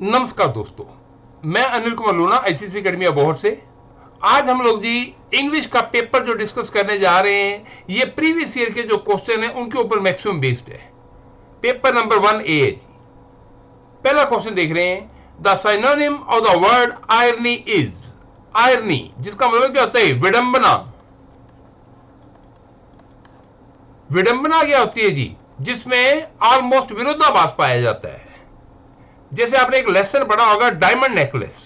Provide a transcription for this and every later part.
नमस्कार दोस्तों, मैं Anil Kumar Luna ICSE academy Abohar से। आज हम लोग जी इंग्लिश का पेपर जो डिस्कस करने जा रहे हैं, ये प्रीवियस ईयर के जो क्वेश्चन है उनके ऊपर मैक्सिमम बेस्ड है। पेपर नंबर 1A है जी। पहला क्वेश्चन देख रहे हैं, the synonym of the word irony is. Irony जिसका मतलब क्या होता है? विडंबना। विडंबना क्या होती है जी? जिसमें ऑलमोस्ट विरोधाभास पाया जाता है। जैसे आपने एक लेसन पढ़ा होगा डायमंड नेकलेस,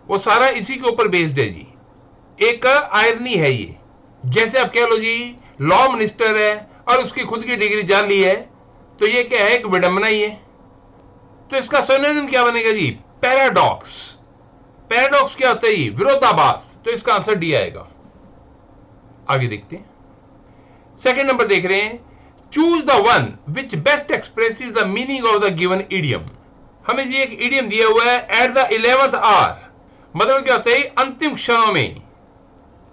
वो सारा इसी के ऊपर बेस्ड है जी। एक आयरनी है ये। जैसे आप कह लो जी लॉ मिनिस्टर है और उसकी खुद की डिग्री जाली है, तो ये क्या है? एक विडंबना ही है। तो इसका सिनोनिम क्या बनेगा जी? पैराडॉक्स। पैराडॉक्स क्या होता है जी? विरोधाभास। तो इसका आंसर डी आएगा। आगे देखते हैं। सेकंड नंबर देख रहे हैं, choose the one which best expresses the meaning of the given idiom. हमें जी एक इडियम दिया हुआ है, एट द 11th आवर। मतलब क्या होता है? अंतिम क्षणों में।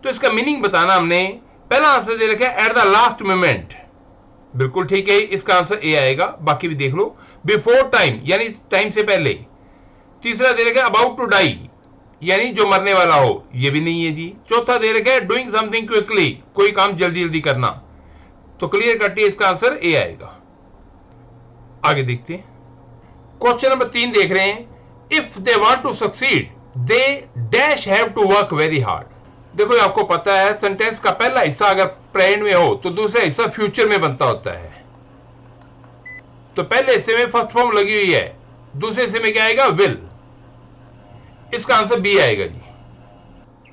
तो इसका मीनिंग बताना हमने। पहला आंसर दे रखा है एट द लास्ट मोमेंट। बिल्कुल ठीक है, इसका आंसर ए आएगा। बाकी भी देख लो। बिफोर टाइम यानी टाइम से पहले। तीसरा दे रखा है अबाउट टू डाई यानी जो मरने वाला हो, ये भी नहीं है जी। चौथा दे रखा है डूइंग समथिंग क्विकली, कोई काम जल्दी जल्दी करना। तो क्लियर कट इसका आंसर ए आएगा। आगे देखते हैं। क्वेश्चन नंबर 3 देख रहे हैं, if they want to succeed they dash have to work very hard. देखो आपको पता है सेंटेंस का पहला हिस्सा अगर प्रेजेंट में हो तो दूसरा हिस्सा फ्यूचर में बनता होता है। तो पहले हिस्से में फर्स्ट फॉर्म लगी हुई है, दूसरे हिस्से में क्या आएगा? विल। इसका आंसर बी आएगा जी।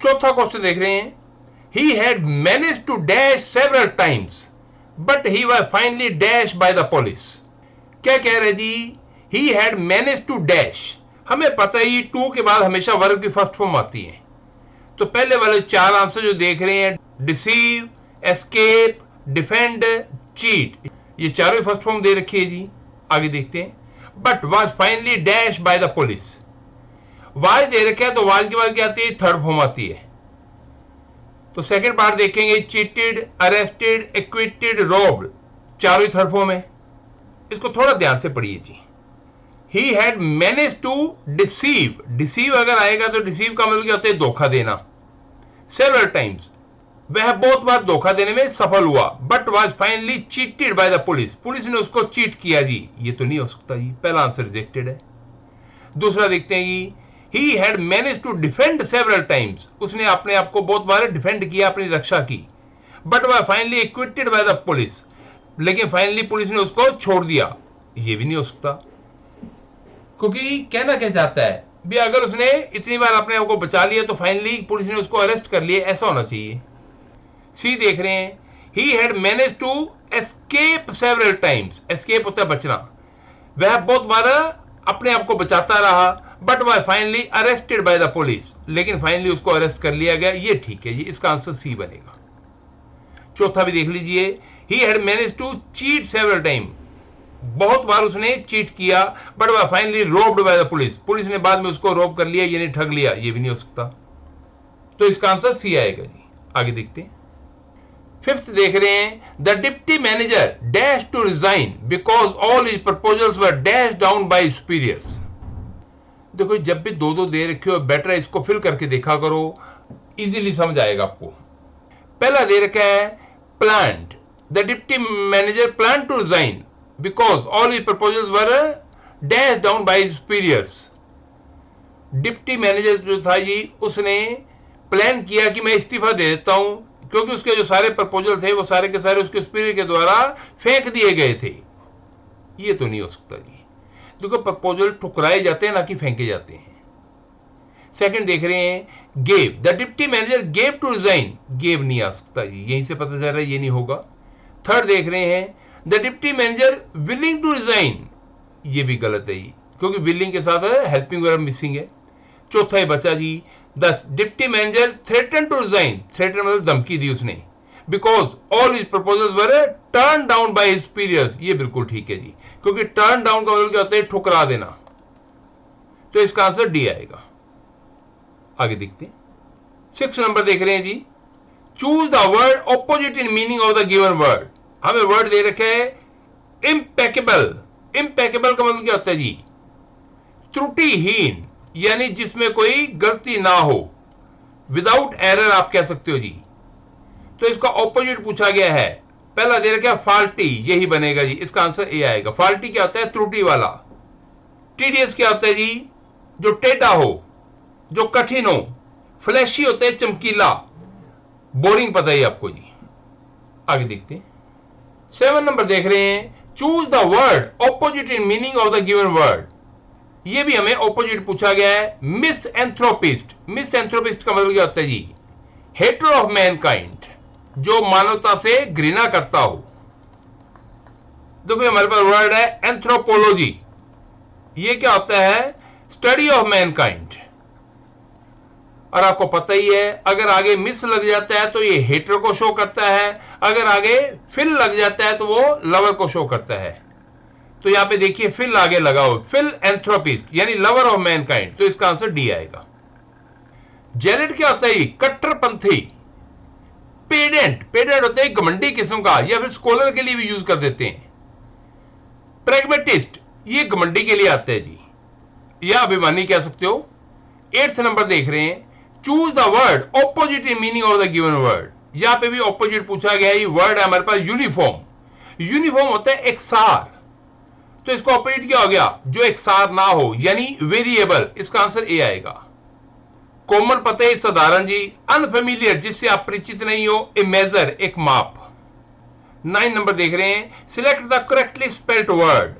चौथा क्वेश्चन देख रहे हैं, he had managed to dash several times but he was finally dashed by the police। क्या कह रहे जी? he had managed to dash। हमें पता है टू के बाद हमेशा वर्ब की फर्स्ट फॉर्म आती है। तो पहले वाले चार आंसर जो देख रहे हैं, डिसीव, एस्केप, डिफेंड, चीट, ये चारों फर्स्ट फॉर्म दे रखी है जी। आगे देखते हैं, but was finally dash by the police. Was दे रखा है तो वाज के बाद क्या आती है? थर्ड फॉर्म आती है। तो सेकंड पार्ट देखेंगे, चीटेड, अरेस्टेड, एक्विटेड, रोब्ड, चारों थर्ड फॉर्म है। इसको थोड़ा ध्यान से पढ़िए जी। He had manage to deceive. Deceive अगर आएगा तो डिसीव का मतलब क्या होता है? धोखा देना। सेवरल टाइम्स, वह बहुत बार धोखा देने में सफल हुआ। But was finally cheated bye the police. Police ने उसको चीट किया जी। ये तो नहीं हो सकता जी, पहला आंसर रिजेक्टेड है। दूसरा देखते हैं कि he had managed to defend several times। उसने अपने आप को बहुत बार डिफेंड किया, अपनी रक्षा की। बट वह finally acquitted bye the police, लेकिन फाइनली पुलिस ने उसको छोड़ दिया। ये भी नहीं हो सकता, क्योंकि कहना क्या चाहता है भी, अगर उसने इतनी बार अपने आप को बचा लिया तो फाइनली पुलिस ने उसको अरेस्ट कर लिया, ऐसा होना चाहिए। सी देख रहे हैं, he had managed to escape several times। escape होता है बचना। वह बहुत बार अपने आप को बचाता रहा, बट वह finally arrested bye the police, लेकिन फाइनली उसको अरेस्ट कर लिया गया। ये ठीक है जी, इसका आंसर सी बनेगा। चौथा भी देख लीजिए, he had manage to cheat several time. बहुत बार उसने चीट किया, बट वह finally robbed by the police. Police ने बाद में उसको रोब कर लिया, यानी ठग लिया। ये भी नहीं हो सकता। तो इसका आंसर सी आएगा जी। आगे देखते हैं। फिफ्थ देख रहे हैं, the deputy manager dash to resign because all his proposals were dash down by superiors. देखो जब भी दो दो दे रखे हो, बेटर है इसको फिल करके देखा करो, इजीली समझ आएगा आपको। पहला दे रखा है planned, the deputy manager plan to resign because all his proposals were dash down by superiors. Deputy manager जो था जी, उसने प्लान किया कि मैं इस्तीफा दे देता हूं, क्योंकि उसके जो सारे प्रपोजल थे वो सारे के सारे उसके सुपीरियर के द्वारा फेंक दिए गए थे। ये तो नहीं हो सकता जी, क्योंकि प्रपोजल ठुकराए जाते हैं, ना कि फेंके जाते हैं। सेकंड देख रहे हैं, gave, the deputy manager gave to resign. Gave नहीं आ सकता जी, यहीं से पता चल रहा है ये नहीं होगा। थर्ड देख रहे हैं, the deputy manager willing to resign. ये भी गलत है जी, क्योंकि विलिंग के साथ हेल्पिंग वर्ब मिसिंग है। चौथा ही बचा जी, the deputy manager threaten to resign. Threaten मतलब धमकी दी उसने, because all his proposals were turn down by his superiors. ये बिल्कुल ठीक है जी, क्योंकि टर्न डाउन का मतलब क्या होता है? ठुकरा देना। तो इसका आंसर डी आएगा। आगे देखते हैं। 6 नंबर देख रहे हैं जी, choose the word opposite in meaning of the given word. हमें वर्ड दे रखे है इम्पेकेबल। इम्पेकेबल का मतलब क्या होता है जी? त्रुटिहीन यानी जिसमें कोई गलती ना हो, विदाउट एरर आप कह सकते हो जी। तो इसका ऑपोजिट पूछा गया है, पहला दे रखा है फॉल्टी, यही बनेगा जी, इसका आंसर ए आएगा। फॉल्टी क्या होता है? त्रुटि वाला। टीडियस क्या होता है जी? जो टेढ़ा हो, जो कठिन हो। फ्लैशी होता है चमकीला, बोरिंग पता ही आपको जी। आगे देखते हैं, 7 नंबर देख रहे हैं, choose the word opposite in meaning of the given word. ये भी हमें ऑपोजिट पूछा गया है। मिस एंथ्रोपिस्ट, मिस एंथ्रोपिस्ट का मतलब क्या होता है जी? हेटर ऑफ मैनकाइंड, जो मानवता से घृणा करता हो। देखो हमारे पास वर्ड है एंथ्रोपोलॉजी, ये क्या होता है? Study of Mankind. और आपको पता ही है, अगर आगे मिस लग जाता है तो ये हेटर को शो करता है, अगर आगे फिल लग जाता है तो वो लवर को शो करता है। तो यहां पे देखिए फिल आगे लगा हो, फिल एंथ्रोपिस्ट यानी लवर ऑफ मैनकाइंड, तो इसका आंसर डी आएगा। जेलेट क्या होता है? कट्टरपंथी। पेडेंट, पेडेंट होता है घमंडी किस्म का, या फिर स्कॉलर के लिए भी यूज कर देते हैं। प्रेगमेटिस्ट, ये घमंडी के लिए आता है जी, या अभिमानी कह सकते हो। 8th नंबर देख रहे हैं, choose the word opposite in meaning of the given word. यहां पे भी ऑपोजिट पूछा गया है। वर्ड है हमारे पास यूनिफॉर्म। यूनिफॉर्म होता है एकसार, तो इसका ऑपोजिट क्या हो गया? जो एकसार ना हो, यानी वेरिएबल। इसका आंसर ए आएगा। कॉमन पता है साधारण जी। अनफेमिलियर, जिससे आप परिचित नहीं हो। ए मेजर, एक माप। 9 नंबर देख रहे हैं, select the correctly spelled word.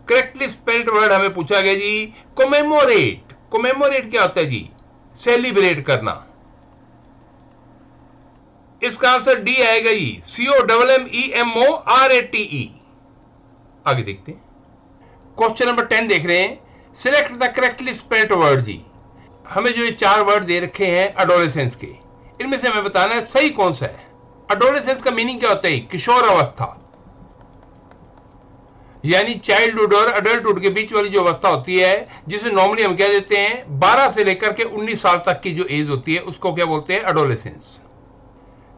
Correctly spelled word हमें पूछा गया जी, कोमेमोरेट। कोमेमोरेट क्या होता है जी? सेलिब्रेट करना। इसका आंसर डी आएगा जी, COMMEMORATE। आगे देखते हैं, क्वेश्चन नंबर 10 देख रहे हैं, select the correctly spelled word जी। हमें जो ये 4 वर्ड दे रखे हैं एडोलेसेंस के, इनमें से हमें बताना है सही कौन सा है। एडोलेसेंस का मीनिंग क्या होता है? किशोर अवस्था, यानी चाइल्डहुड और अडल्टहुड के बीच वाली जो अवस्था होती है, जिसे नॉर्मली हम क्या देते हैं 12 से लेकर के 19 साल तक की जो एज होती है, उसको क्या बोलते हैं? एडोलेसेंस।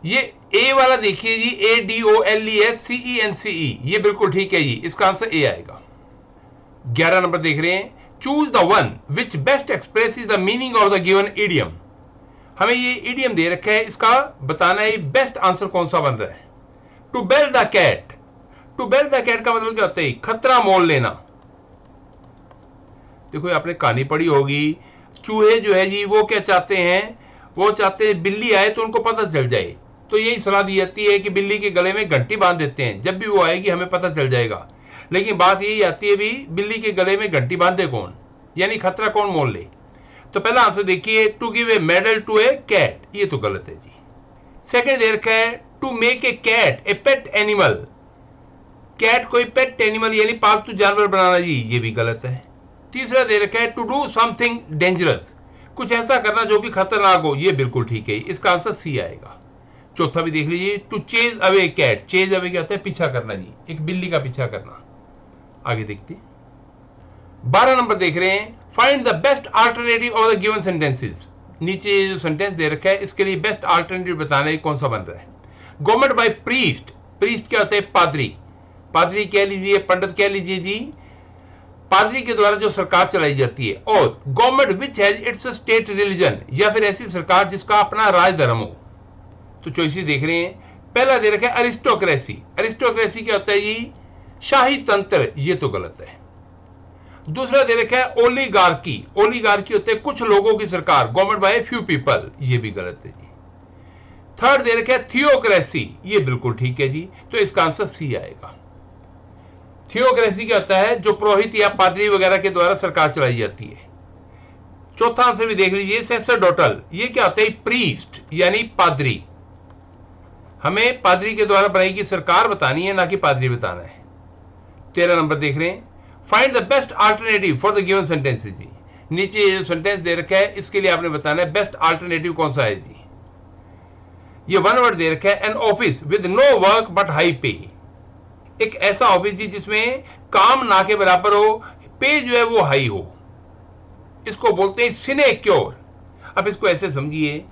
ये ए वाला देखिए जी, ADOLESCENCE, ये बिल्कुल ठीक है जी, इसका आंसर ए आएगा। 11 नंबर देख रहे हैं, choose the one which best express the meaning of the given idiom. हमें ये इडियम दे रखा है, इसका बताना है बेस्ट आंसर कौन सा बन रहा है। To bell the cat, to bell the cat का मतलब क्या होता है? खतरा मोल लेना। देखो आपने कहानी पढ़ी होगी, चूहे जो है जी वो क्या चाहते हैं? वो चाहते हैं बिल्ली आए तो उनको पता चल जाए, तो यही सलाह दी जाती है कि बिल्ली के गले में घंटी बांध देते हैं, जब भी वो आएगी हमें पता चल जाएगा। लेकिन बात यही आती है भी, बिल्ली के गले में घंटी बांधे कौन, यानी खतरा कौन मोल ले। तो पहला आंसर देखिए, to give a medal to a cat, ये तो गलत है जी। सेकंड दे रखा है, to make a cat a pet animal. Cat कोई पेट एनिमल यानी पालतू जानवर बनाना जी, ये भी गलत है। तीसरा दे रखा है, टू डू समथिंग डेंजरस, कुछ ऐसा करना जो कि खतरनाक हो, ये बिल्कुल ठीक है, इसका आंसर सी आएगा। चौथा भी देख लीजिए, to chase away cat. Chase away क्या होता है? पीछा करना जी, एक बिल्ली का पीछा करना। आगे देखते हैं, 12 नंबर देख रहे हैं, find the best alternative of the given sentences. नीचे जो सेंटेंस दे रखा है, इसके लिए बेस्ट अल्टरनेटिव बताना है कौन सा बन रहा है। गवर्नमेंट बाय प्रीस्ट, प्रीस्ट क्या होता है? पादरी। पादरी कह लीजिए, पंडित कह लीजिए जी, पादरी के द्वारा जो सरकार चलाई जाती है। और government which has its state religion, या फिर ऐसी सरकार जिसका अपना राज धर्म हो। तो चॉइसेस देख रहे हैं, पहला दे रखा है अरिस्टोक्रेसी। अरिस्टोक्रेसी क्या होता है जी? शाही तंत्र, ये तो गलत है। दूसरा दे रखा है ओलिगार्की। ओलिगार्की होते हैं कुछ लोगों की सरकार, गवर्नमेंट बाय फ्यू पीपल, ये भी गलत है जी। थर्ड दे रखा है थियोक्रेसी, ये बिल्कुल ठीक है जी, तो इसका आंसर सी आएगा। थियोक्रेसी क्या होता है? जो पुरोहित या पादरी वगैरह के द्वारा सरकार चलाई जाती है। चौथा आंसर भी देख लीजिए, सैसरडोटल, ये क्या होता है? प्रीस्ट यानी पादरी। हमें पादरी के द्वारा बनाई गई सरकार बतानी है, ना कि पादरी बताना है। 13 नंबर देख रहे हैं, find the best alternative for the given sentences जी। नीचे ये जो सेंटेंस दे रखा है, इसके लिए आपने बताना है बेस्ट अल्टरनेटिव कौन सा है जी। ये वन वर्ड दे रखा है, an office with no work but high pay. एक ऐसा ऑफिस जी जिसमें काम ना के बराबर हो, पे जो है वो हाई हो, इसको बोलते हैं सिनेक्योर। अब इसको ऐसे समझिए,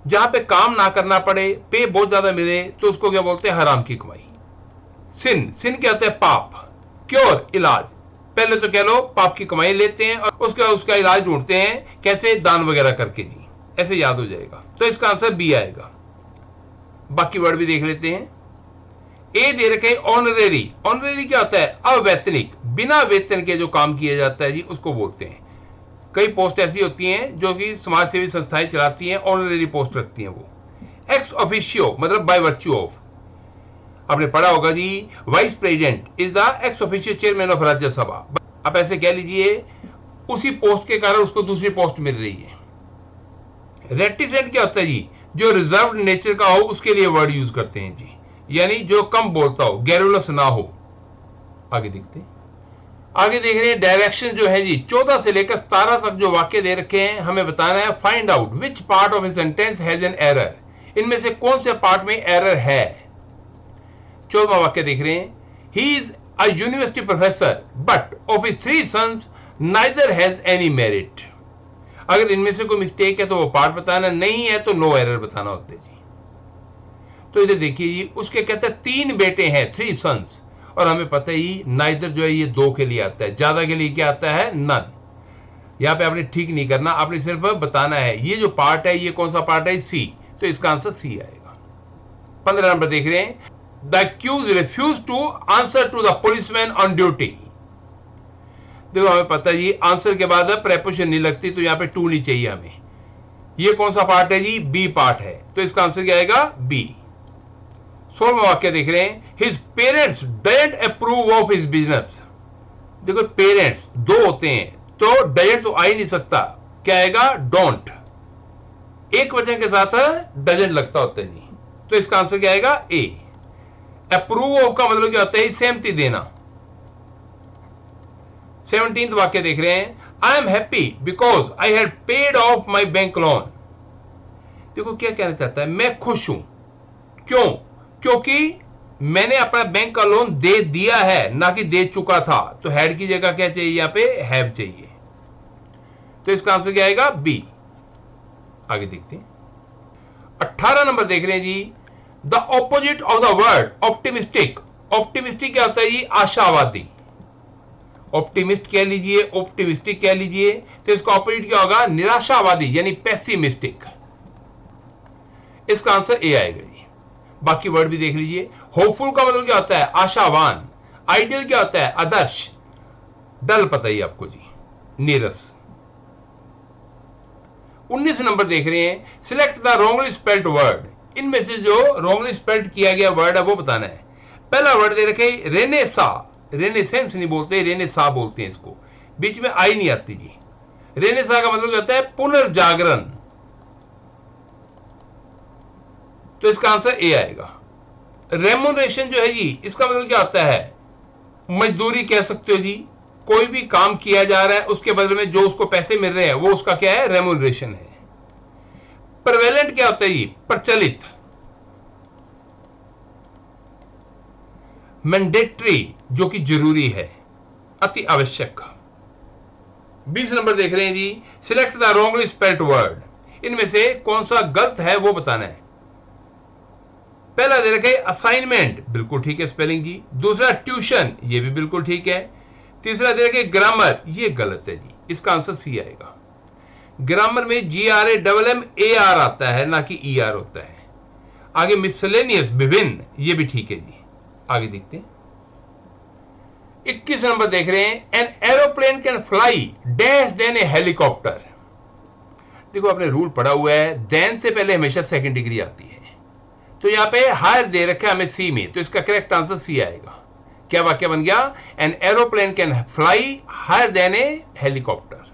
जहां पे काम ना करना पड़े, पे बहुत ज्यादा मिले, तो उसको क्या बोलते हैं? हराम की कमाई। सिन, सिन क्या होता है? पाप। क्योर, इलाज। पहले तो कह लो पाप की कमाई लेते हैं और उसका इलाज ढूंढते हैं कैसे, दान वगैरह करके जी, ऐसे याद हो जाएगा। तो इसका आंसर बी आएगा। बाकी वर्ड भी देख लेते हैं। ए दे रखे ऑनरेरी। ऑनरेरी क्या होता है? अवैतनिक, बिना वेतन के जो काम किया जाता है जी, उसको बोलते हैं। कई पोस्ट ऐसी होती हैं जो कि समाज सेवी संस्थाएं चलाती हैं, ऑनरेरी पोस्ट रखती हैं वो। एक्स ऑफिशियो मतलब बाय वर्च्यू ऑफ। आपने पढ़ा होगा जी, vice president is the ex officio chairman of Rajya Sabha. आप ऐसे कह लीजिए उसी पोस्ट के कारण उसको दूसरी पोस्ट मिल रही है। रेटिसेंट क्या होता है जी? जो रिजर्व नेचर का हो उसके लिए वर्ड यूज करते हैं जी, यानी जो कम बोलता हो, गैरुलस ना हो। आगे देखते हैं। आगे देख रहे हैं डायरेक्शन जो है जी, 14 से लेकर 17 तक जो वाक्य दे रखे हैं, हमें बताना है find out which part of a sentence has an error. इनमें से कौन से पार्ट में एरर है? 14वां वाक्य देख रहे हैं। He is a university professor but of his 3 sons neither has any merit. अगर इनमें से कोई मिस्टेक है तो वो पार्ट बताना, नहीं है तो नो एरर बताना होता है जी। तो इधर देखिए जी, उसके कहते हैं 3 बेटे हैं, 3 सन्स, और हमें पता ही नाइदर जो है ये 2 के लिए आता है, ज्यादा के लिए क्या आता है? नन। यहां पे आपने ठीक नहीं करना, आपने सिर्फ बताना है ये जो पार्ट है ये कौन सा पार्ट है? सी। तो इसका आंसर सी आएगा। 15 नंबर देख रहे हैं। The accused refuse to answer to the policeman on duty. देखो हमें पता है जी, आंसर के बाद प्रेपोजिशन नहीं लगती, तो यहां पे टू नहीं चाहिए हमें। ये कौन सा पार्ट है जी? बी पार्ट है, तो इसका आंसर क्या आएगा? बी। 16वां वाक्य देख रहे हैं। His parents doesn't approve of his business. देखो पेरेंट्स 2 होते हैं, तो डजंट तो आ ही नहीं सकता, क्या आएगा? डोंट। एक वचन के साथ डजंट लगता होता है जी, तो इसका आंसर क्या आएगा? ए। अप्रूव ऑफ का मतलब क्या होता है? सहमति देना। 17th वाक्य देख रहे हैं। I am happy because I had paid of my bank loan. देखो क्या कहना चाहता है? मैं खुश हूं, क्यों? क्योंकि मैंने अपना बैंक का लोन दे दिया है, ना कि दे चुका था। तो हैड की जगह क्या चाहिए? यहां पे हैव चाहिए, तो इसका आंसर क्या आएगा? बी। आगे देखते हैं। 18 नंबर देख रहे हैं जी। The opposite of the word optimistic. Optimistic क्या होता है जी? आशावादी। ऑप्टिमिस्ट कह लीजिए, ऑप्टिमिस्टिक कह लीजिए, तो इसका ऑपोजिट क्या होगा? निराशावादी, यानी पेसिमिस्टिक। इसका आंसर ए आएगा जी। बाकी वर्ड भी देख लीजिए। होपफुल का मतलब क्या होता है? आशावान। आइडियल क्या होता है? आदर्श। डल पता ही आपको जी, नीरस। 19 नंबर देख रहे हैं। Select the wrongly spelled word. इनमें से जो रॉन्गली स्पेल्ड किया गया वर्ड है वो बताना है। पहला वर्ड दे रखे रेनेसा। रेनेसेंस नहीं बोलते, रेनेसा बोलते हैं इसको, बीच में आई नहीं आती जी। रेनेसा का मतलब क्या होता है? पुनर्जागरण। तो इसका आंसर ए आएगा। रेमुनरेशन जो है जी, इसका मतलब क्या होता है? मजदूरी कह सकते हो जी। कोई भी काम किया जा रहा है, उसके बदले में जो उसको पैसे मिल रहे हैं वो उसका क्या है? रेमुनरेशन है। प्रेवेलेंट क्या होता है जी? प्रचलित। मैंडेटरी जो कि जरूरी है, अति आवश्यक। 20 नंबर देख रहे हैं जी। Select the wrongly spelled word. इनमें से कौन सा गलत है वो बताना है। पहला दे रखे असाइनमेंट, बिल्कुल ठीक है स्पेलिंग जी। दूसरा ट्यूशन, ये भी बिल्कुल ठीक है। तीसरा दे रखे ग्रामर, ये गलत है जी, इसका आंसर सी आएगा। ग्रामर में GRAMMAR आता है, ना कि ER होता है। आगे मिसलेनियस, विभिन्न, ये भी ठीक है जी। आगे देखते हैं। 21 नंबर देख रहे हैं। An aeroplane can fly dash than a helicopter. देखो आपने रूल पढ़ा हुआ है, देन से पहले हमेशा सेकंड डिग्री आती है, तो यहां पे हायर दे रखा है हमें सी में, तो इसका करेक्ट आंसर सी आएगा। क्या वाक्य बन गया? An aeroplane can fly higher than a helicopter,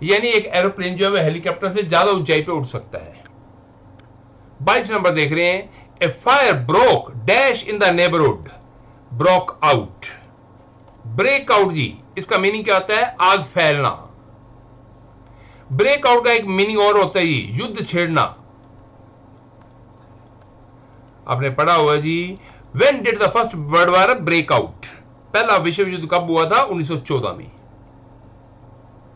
यानी एक एरोप्लेन जो है हेलीकॉप्टर से ज्यादा ऊंचाई पे उड़ सकता है। 22 नंबर देख रहे हैं। A fire broke dash in the neighbourhood, broke out. Break out जी, इसका मीनिंग क्या होता है? आग फैलना। ब्रेक आउट का एक मीनिंग और होता है जी, युद्ध छेड़ना। आपने पढ़ा हुआ जी, when did the first world war break out. पहला विश्व युद्ध कब हुआ था? 1914 में।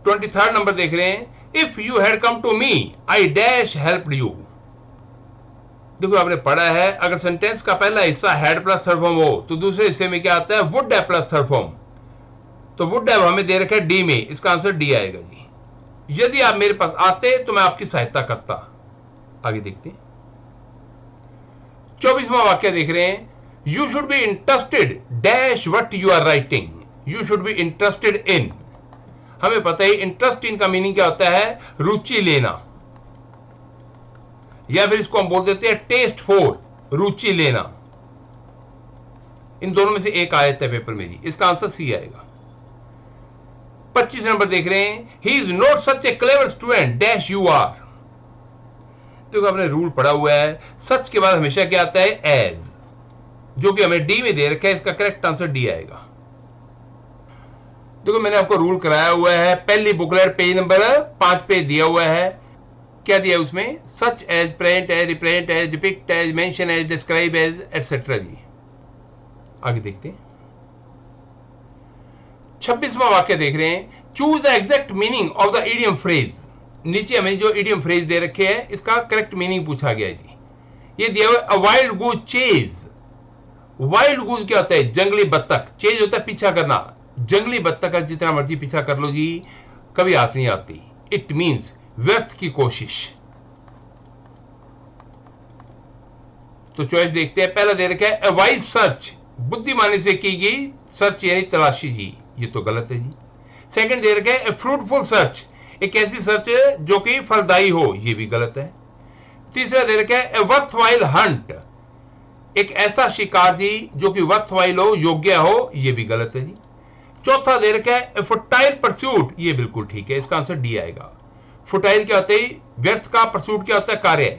23 नंबर देख रहे हैं। If you had come to me I dash helped you. देखो आपने पढ़ा है, अगर सेंटेंस का पहला हिस्सा हैड प्लस थर्ड फॉर्म हो तो दूसरे हिस्से में क्या आता है? वुड है प्लस थर्ड फॉर्म। तो वुड हैव हमें दे रखा है डी में, इसका आंसर डी आएगा जी। यदि आप मेरे पास आते तो मैं आपकी सहायता करता। आगे देखते हैं 24वां वाक्य देख रहे हैं, you should be interested dash what you are writing. You should be interested in, हमें पता है इंटरेस्ट इन का मीनिंग क्या होता है, रुचि लेना, या फिर इसको हम बोल देते हैं टेस्ट फॉर, रुचि लेना। इन दोनों में से एक आयत है पेपर में जी, इसका आंसर सी आएगा। 25 नंबर देख रहे हैं, he is not such a clever student dash you are. देखो आपने रूल पढ़ा हुआ है, सच के बाद हमेशा क्या आता है, एज, जो कि हमें डी में दे रखा है, इसका करेक्ट आंसर डी आएगा। देखो मैंने आपको रूल कराया हुआ है, पहली बुकलेट पेज नंबर 5 पे दिया हुआ है। क्या दिया है उसमें, such as, present as, represent as, depict as, mention as, describe as, etcetera जी। आगे देखते हैं 26वां वाक्य देख रहे हैं, choose the exact meaning of the idiom phrase. नीचे हमें जो इडियम फ्रेज दे रखे हैं इसका करेक्ट मीनिंग पूछा गया है जी। ये दिया हुआ अ वाइल्ड गूज चेज। वाइल्ड गूज क्या होता है, जंगली बत्तख, चेज होता है पीछा करना। जंगली बत्तख का जितना मर्जी पीछा कर लो जी, कभी हाथ नहीं आती। इट मींस व्यर्थ की कोशिश। तो चॉइस देखते हैं, पहला दे रखा है अ वाइज सर्च, बुद्धिमानी से की गई सर्च यानी तलाशी जी, ये तो गलत है जी। सेकंड दे रखा है ए फ्रूटफुल सर्च, एक ऐसी सर्च जो कि फलदायी हो, ये भी गलत है। तीसरा दे रखा है ए वर्थवाइल हंट, एक ऐसा शिकार जी जो कि वर्थवाइल हो, योग्य हो, ये भी गलत है जी। चौथा दे रखा है ए फुटाइल परस्यूट, ये बिल्कुल ठीक है, इसका आंसर डी आएगा। फुटाइल क्या होता है, व्यर्थ का, परस्यूट क्या होता है, कार्य।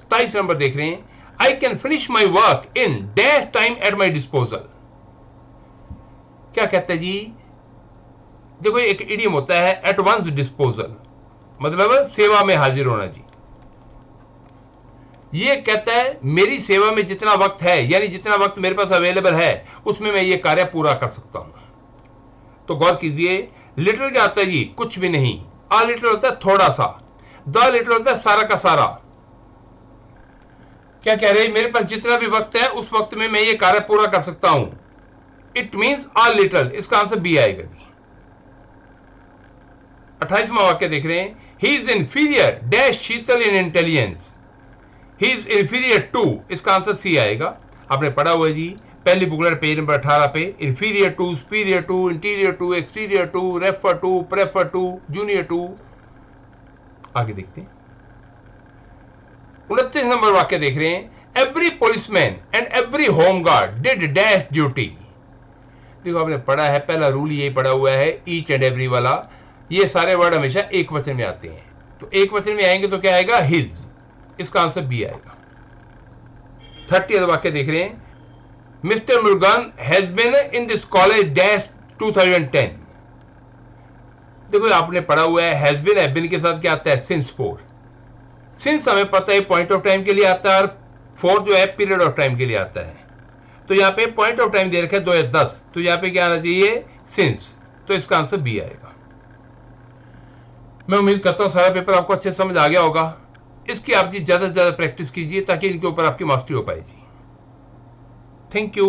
27 नंबर देख रहे हैं, I can finish my work in dash time at my disposal. क्या कहते हैं जी, देखो एक इडियम होता है एट वंस डिस्पोजल, मतलब सेवा में हाजिर होना जी। ये कहता है मेरी सेवा में जितना वक्त है, यानी जितना वक्त मेरे पास अवेलेबल है उसमें मैं ये कार्य पूरा कर सकता हूं। तो गौर कीजिए, लिटिल क्या होता है जी, कुछ भी नहीं। आ लिटिल होता है थोड़ा सा, द लिटिल होता है सारा का सारा। क्या कह रहे हैं, मेरे पास जितना भी वक्त है उस वक्त में मैं ये कार्य पूरा कर सकता हूं। इट मींस आ लिटिल, इसका आंसर बी आएगा जी। 28वां वाक्य देख रहे हैं, he is inferior dash Sheetal in intelligence. He is inferior to, इसका आंसर सी आएगा। आपने पढ़ा हुआ है जी, पहली बुकलेट पेज नंबर 18 पे, inferior to, superior to, interior to, exterior to, refer to, prefer to, junior to. आगे देखते हैं 29 नंबर वाक्य देख रहे हैं, every policeman and every home guard did dash duty. देखो आपने पढ़ा है, पहला रूल ये पढ़ा हुआ है ईच एंड एवरी वाला, ये सारे वर्ड हमेशा एक वचन में आते हैं। तो एक वचन में आएंगे तो क्या आएगा, हिज, इसका आंसर बी आएगा। 30 वाक्य देख रहे हैं, mister Murugan has been in this college dash 2010। देखो आपने पढ़ा हुआ है हैज बीन के साथ क्या आता है, सिंस फोर। सिंस हमें पता है पॉइंट ऑफ टाइम के लिए आता है, और फोर जो है पीरियड ऑफ टाइम के लिए आता है। तो यहाँ पे पॉइंट ऑफ टाइम दे रखे 2010, तो यहाँ पे क्या आना चाहिए, सिंस, तो इसका आंसर बी आएगा। मैं उम्मीद करता हूं सारा पेपर आपको अच्छे समझ आ गया होगा। इसकी आप जी ज्यादा से ज्यादा प्रैक्टिस कीजिए ताकि इनके ऊपर आपकी मास्टरी हो पाए जी। Thank you.